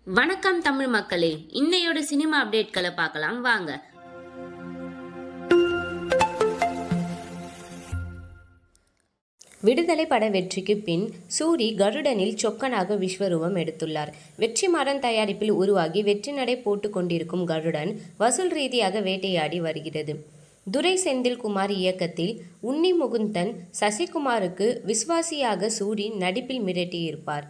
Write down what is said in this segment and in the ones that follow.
வணக்கம் தமிழ் மக்களே, இன்னையோட சினிமா அப்டேட்களை பார்க்கலாம் வாங்க. விடுதலை பட வெற்றிக்கு பின் சூரி கருடனில் சொக்கனாக விஸ்வரூபம் எடுத்துள்ளார். வெற்றிமாறன் தயாரிப்பில் உருவாகி வெற்றி நடை போட்டு கொண்டிருக்கும் கருடன் வசூல் ரீதியாக வேட்டையாடி வருகிறது. துரை செந்தில்குமார் இயக்கத்தில் உன்னி முகுந்தன் சசிகுமாருக்கு விசுவாசியாக சூரி நடிப்பில் மிரட்டியிருப்பார்.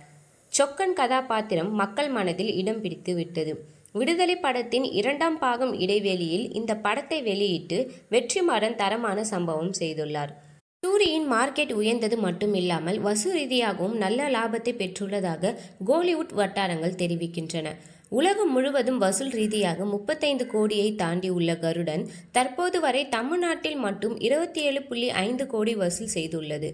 சொக்கன் கதாபாத்திரம் மக்கள் மனதில் இடம் பிடித்து விட்டது. விடுதலை படத்தின் 2ஆம் பாகம் இடைவெளியில் இந்த படத்தை வெளியிட்டு வெற்றிமாறன் தரமான சம்பவம் செய்துள்ளார். சூரியின் மார்க்கெட் உயர்ந்தது மட்டும் இல்லாமல் வசூல் ரீதியாகவும் நல்ல லாபத்தை பெற்றுள்ளதாக கோலிவுட் வட்டாரங்கள் தெரிவிக்கின்றன. உலகம் முழுவதும் வசூல் ரீதியாக 35 கோடியை தாண்டி உள்ள கருடன் தற்போது வரை தமிழ்நாட்டில் மட்டும் 27.5 கோடி வசூல் செய்துள்ளது.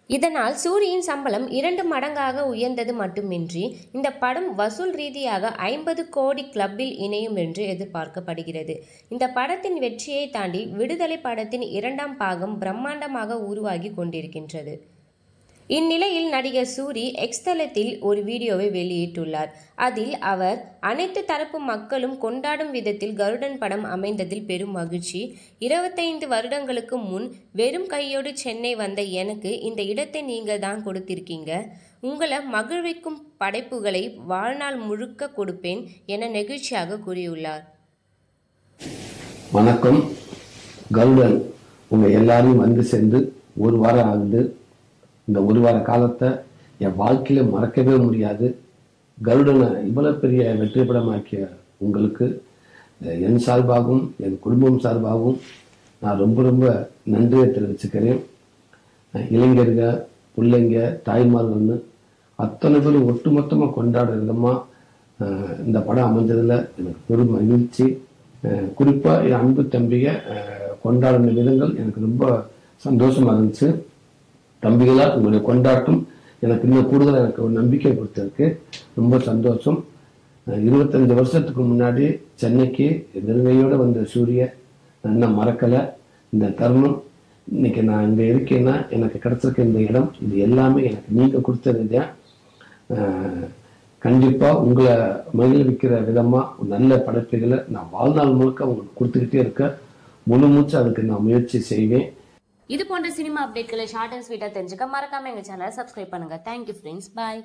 இதனால் சூரியின் சம்பளம் 2 மடங்காக உயர்ந்தது மட்டுமின்றி இந்த படம் வசூல் ரீதியாக 50 கோடி கிளப்பில் இணையும் என்று எதிர்பார்க்கப்படுகிறது. இந்த படத்தின் வெற்றியை தாண்டி விடுதலை படத்தின் 2ஆம் பாகம் பிரம்மாண்டமாக உருவாகி கொண்டிருக்கின்றது. இந்நிலையில் நடிகர் சூரி எக்ஸ் தளத்தில் ஒரு வீடியோவை வெளியிட்டுள்ளார். அதில் அவர் அனைத்து தரப்பு மக்களும் கொண்டாடும் விதத்தில் கருடன் படம் அமைந்ததில் பெரும் மகிழ்ச்சி. 25 வருடங்களுக்கு முன் வெறும் கையோடு சென்னை வந்த எனக்கு இந்த இடத்தை நீங்க தான் கொடுத்திருக்கீங்க. உங்களை மகிழ்விக்கும் படைப்புகளை வாழ்நாள் முழுக்க கொடுப்பேன் என நெகிழ்ச்சியாக கூறியுள்ளார். வணக்கம். கருடன் உங்க எல்லாரும் வந்து சேர்ந்து ஒரு வாரம் ஆகுது. இந்த ஒரு வார காலத்தை என் வாழ்க்கையில மறக்கவே முடியாது. கருடனை இவ்வளவு பெரிய வெற்றி படமாக்கிய உங்களுக்கு என் சார்பாகவும் என் குடும்பம் சார்பாகவும் நான் ரொம்ப ரொம்ப நன்றியை தெரிவிச்சுக்கிறேன். இளைஞர்கள், பிள்ளைங்க, தாய்மார்கள்னு அத்தனை பேரும் ஒட்டுமொத்தமாக கொண்டாடுற விதமாக இந்த படம் அமைஞ்சதில் எனக்கு பெரும் மகிழ்ச்சி. குறிப்பாக என் அன்பு தம்பியை கொண்டாடின விதங்கள் எனக்கு ரொம்ப சந்தோஷமாக இருந்துச்சு. தம்பிகளா, உங்களுடைய கொண்டாட்டம் எனக்கு இன்னும் கூடுதல் எனக்கு ஒரு நம்பிக்கை கொடுத்திருக்கு. ரொம்ப சந்தோஷம். 25 வருஷத்துக்கு முன்னாடி சென்னைக்கு நெருங்கையோடு வந்த சூரிய நான் மறக்கலை. இந்த தருணம் இன்னைக்கு நான் இங்கே இருக்கேன்னா எனக்கு கிடைச்சிருக்க இந்த இடம், இது எல்லாமே எனக்கு நீங்கள் கொடுத்தது தான். கண்டிப்பாக உங்களை மகிழ்விக்கிற விதமாக நல்ல படைப்புகளை நான் வாழ்நாள் முழுக்க உங்களுக்கு கொடுத்துக்கிட்டே இருக்க முழு மூச்சு அதுக்கு நான் முயற்சி செய்வேன். இது போன்ற சினிமா அப்டேட்களை ஷார்ட் அண்ட் ஸ்வீட்டாக தெரிஞ்சுக்க மறக்காம எங்கள் சேனலை சப்ஸ்கிரைப் பண்ணுங்க. Thank you friends. பாய்.